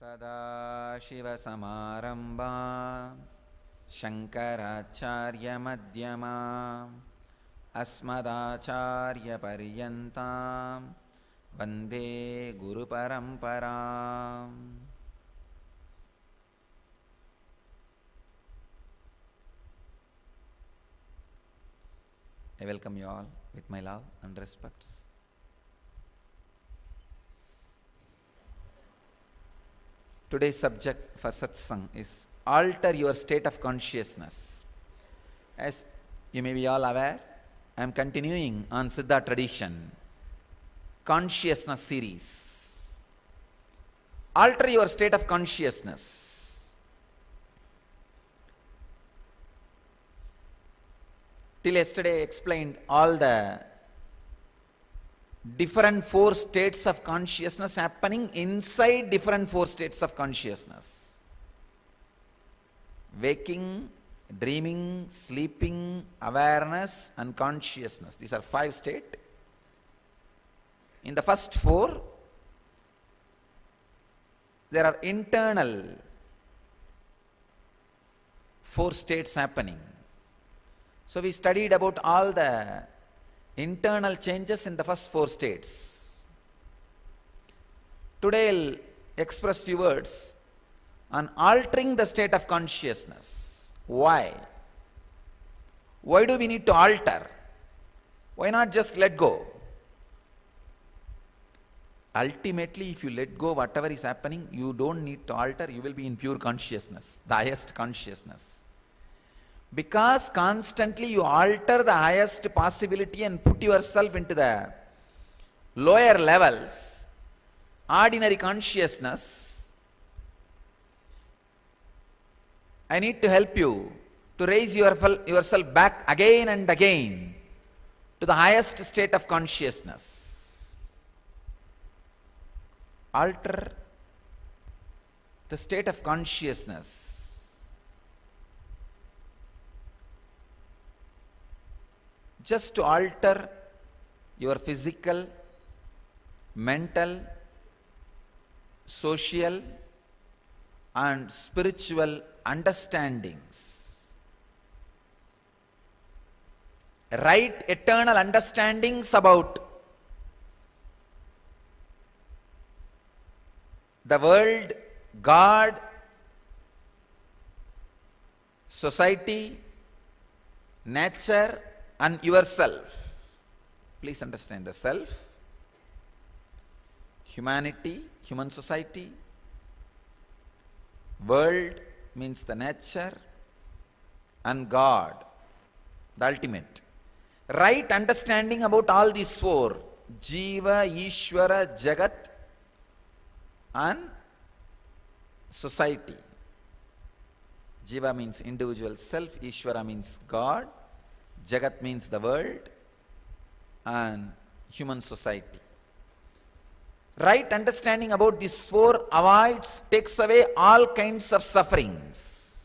सदाशिवसमारम्भां शङ्कराचार्यमध्यमाम् अस्मदाचार्यपर्यन्तां वन्दे गुरुपरम्पराम्. I welcome you all with my love and respects. Today's subject for satsang is alter your state of consciousness. As you may be all aware, I am continuing on Siddha tradition, consciousness series. Alter your state of consciousness. Till yesterday I explained all the different four states of consciousness happening inside different four states of consciousness. Waking, dreaming, sleeping, awareness and consciousness. These are 5 states. In the first 4, there are internal 4 states happening. So we studied about all the internal changes in the first 4 states. Today I'll express few words on altering the state of consciousness. Why? Why do we need to alter? Why not just let go? Ultimately, if you let go whatever is happening, you don't need to alter, you will be in pure consciousness, the highest consciousness. Because constantly you alter the highest possibility and put yourself into the lower levels, ordinary consciousness, I need to help you to raise yourself back again and again to the highest state of consciousness. Alter the state of consciousness. Just to alter your physical, mental, social and spiritual understandings. Right eternal understandings about the world, God, society, nature and yourself. Please understand the self, humanity, human society, world means the nature, and God, the ultimate. Right understanding about all these 4, Jiva, Ishvara, Jagat and society. Jiva means individual self, Ishvara means God, Jagat means the world and human society. Right understanding about these 4 avoids, takes away all kinds of sufferings.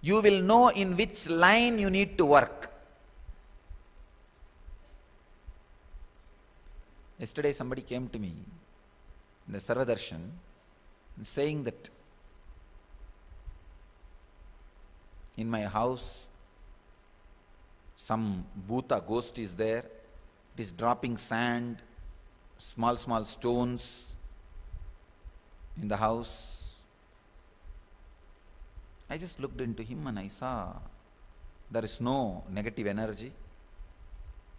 You will know in which line you need to work. Yesterday somebody came to me in the Sarvadarshan saying that in my house some bhuta, ghost is there, it is dropping sand, small stones in the house. I just looked into him and I saw there is no negative energy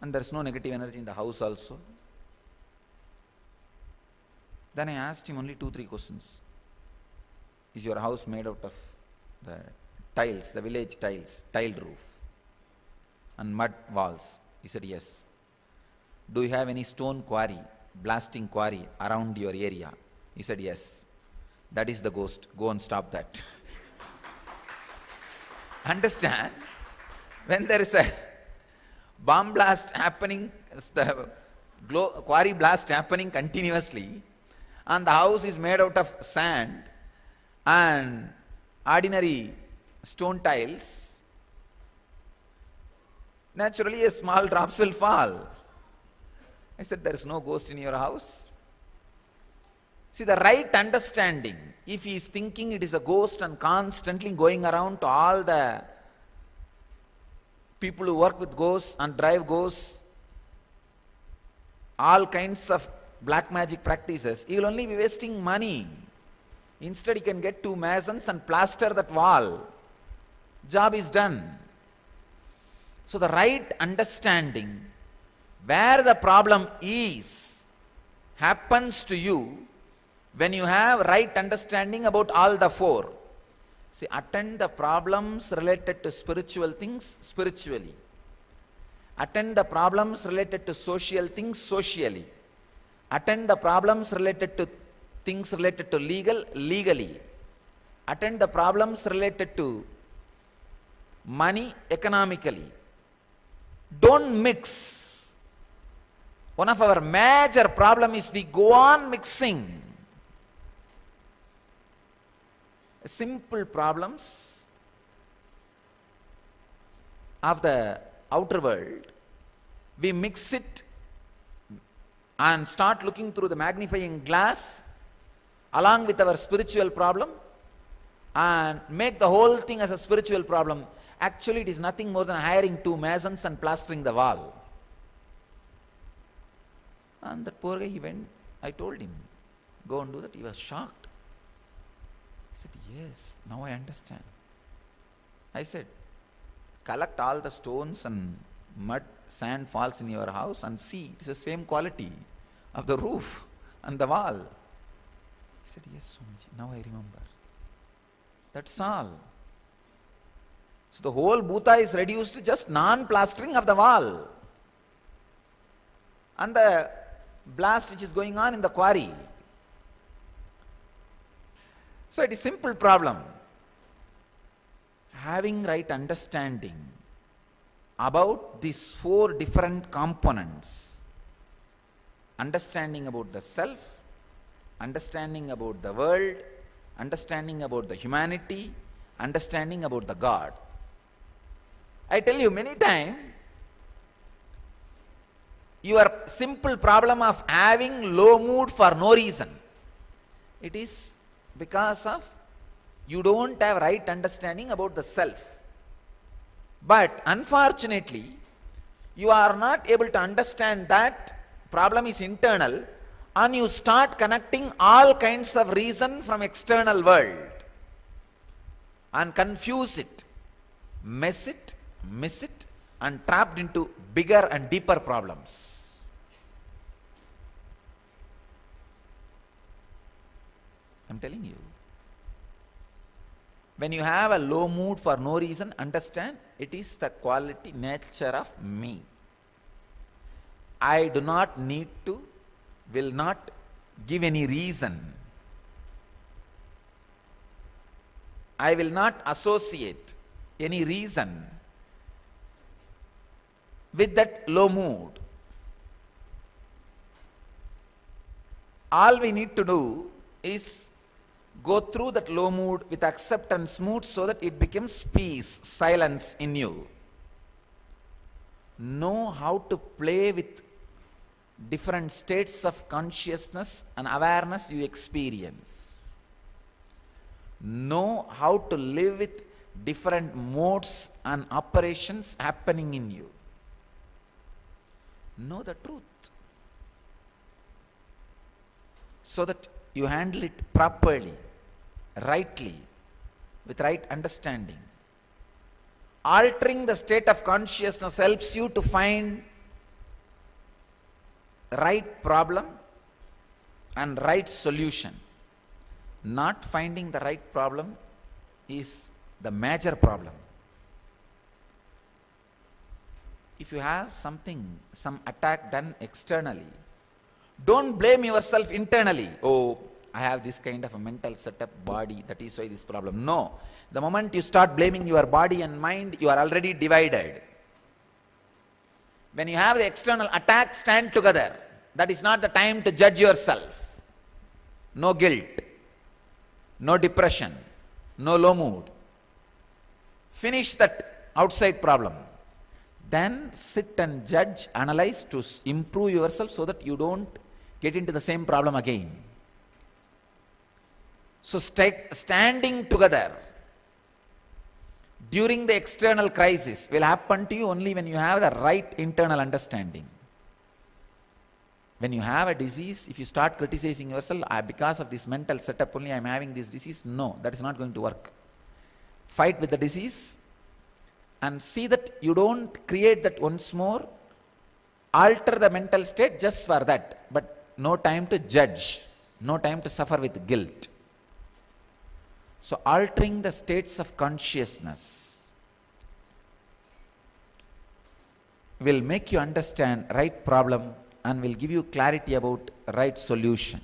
and there is no negative energy in the house also. Then I asked him only 2-3 questions. Is your house made out of the tiles, the village tiles, tiled roof and mud walls? He said yes. Do you have any stone quarry, blasting quarry around your area? He said yes. That is the ghost. Go and stop that. Understand? When there is a bomb blast happening, the quarry blast happening continuously, and the house is made out of sand and ordinary stone tiles, naturally a small drops will fall. I said, there is no ghost in your house. See, the right understanding, if he is thinking it is a ghost and constantly going around to all the people who work with ghosts and drive ghosts, all kinds of black magic practices, he will only be wasting money. Instead, he can get 2 masons and plaster that wall. Job is done. So the right understanding, where the problem is, happens to you when you have right understanding about all the 4. See, attend the problems related to spiritual things spiritually. Attend the problems related to social things socially. Attend the problems related to things related to legal legally. Attend the problems related to money economically. Don't mix. One of our major problem is we go on mixing simple problems of the outer world. We mix it and start looking through the magnifying glass along with our spiritual problem and make the whole thing as a spiritual problem. Actually, it is nothing more than hiring 2 masons and plastering the wall. And that poor guy, he went, I told him, go and do that. He was shocked. He said, yes, now I understand. I said, collect all the stones and mud, sand falls in your house and see, it is the same quality of the roof and the wall. He said, yes, Swamiji, now I remember. That's all. So the whole bhuta is reduced to just non-plastering of the wall and the blast which is going on in the quarry. So it is simple problem. Having right understanding about these 4 different components, understanding about the self, understanding about the world, understanding about the humanity, understanding about the God. I tell you many times, your simple problem of having low mood for no reason, it is because of you don't have right understanding about the self. But unfortunately, you are not able to understand that problem is internal and you start connecting all kinds of reason from external world and confuse it, mess it, miss it and trapped into bigger and deeper problems. I'm telling you. When you have a low mood for no reason, understand it is the quality nature of me. I do not need to, will not give any reason. I will not associate any reason with that low mood. All we need to do is go through that low mood with acceptance mood so that it becomes peace, silence in you. Know how to play with different states of consciousness and awareness you experience. Know how to live with different modes and operations happening in you. Know the truth so that you handle it properly, rightly, with right understanding. Altering the state of consciousness helps you to find right problem and right solution. Not finding the right problem is the major problem. If you have something, some attack done externally, don't blame yourself internally. Oh, I have this kind of a mental setup, body, that is why this problem. No. The moment you start blaming your body and mind, you are already divided. When you have the external attack, stand together. That is not the time to judge yourself. No guilt, no depression, no low mood. Finish that outside problem. Then sit and judge, analyze to improve yourself so that you don't get into the same problem again. So standing together during the external crisis will happen to you only when you have the right internal understanding. When you have a disease, if you start criticizing yourself, because of this mental setup only I am having this disease, no, that is not going to work. Fight with the disease and see that you don't create that once more. Alter the mental state just for that, but no time to judge, no time to suffer with guilt. So altering the states of consciousness will make you understand right problem and will give you clarity about right solution.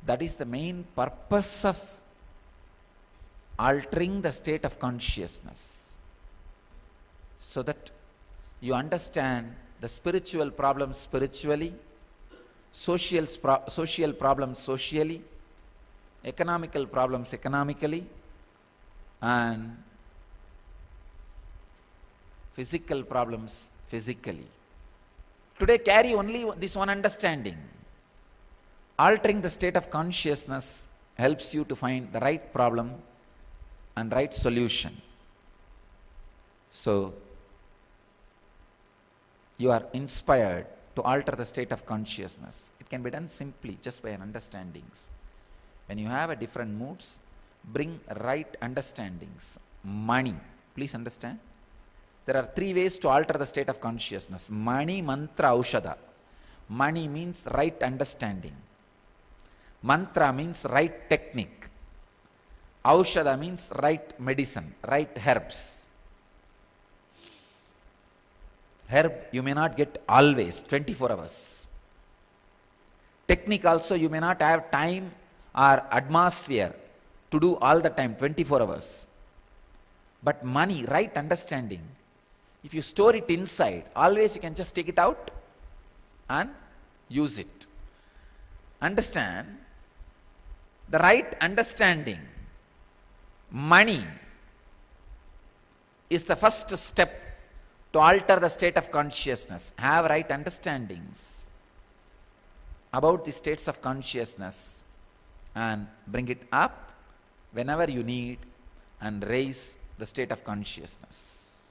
That is the main purpose of altering the state of consciousness, so that you understand the spiritual problems spiritually, social problems socially, economical problems economically, and physical problems physically. Today carry only this one understanding. Altering the state of consciousness helps you to find the right problem and right solution. So you are inspired to alter the state of consciousness. It can be done simply just by an understandings. When you have a different moods, bring right understandings. Money, please understand, there are 3 ways to alter the state of consciousness. Mani, mantra, aushadha. Mani means right understanding. Mantra means right technique. Aushadha means right medicine, right herbs. Herb you may not get always 24 hours. Technique also you may not have time or atmosphere to do all the time 24 hours. But money, right understanding, if you store it inside, always you can just take it out and use it. Understand, the right understanding, money, is the first step to alter the state of consciousness. Have right understandings about the states of consciousness and bring it up whenever you need and raise the state of consciousness.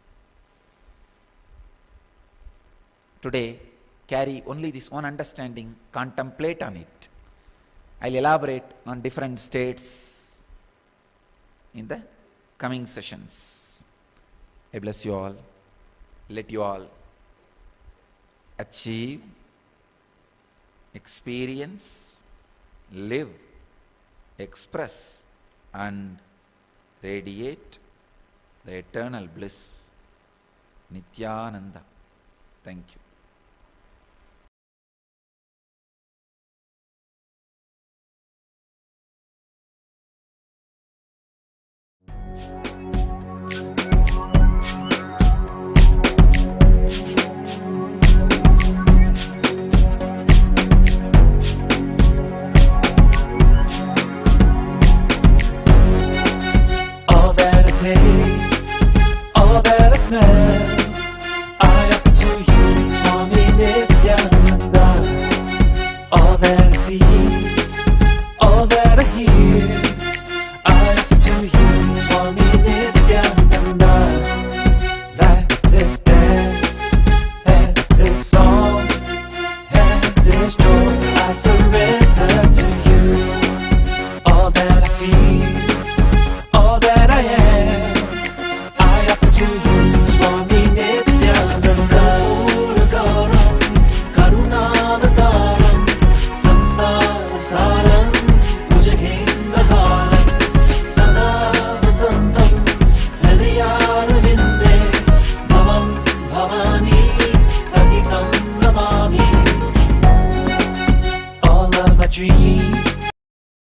Today carry only this one understanding, contemplate on it. I'll elaborate on different states in the coming sessions. I bless you all. Let you all achieve, experience, live, express and radiate the eternal bliss, Nityananda. Thank you.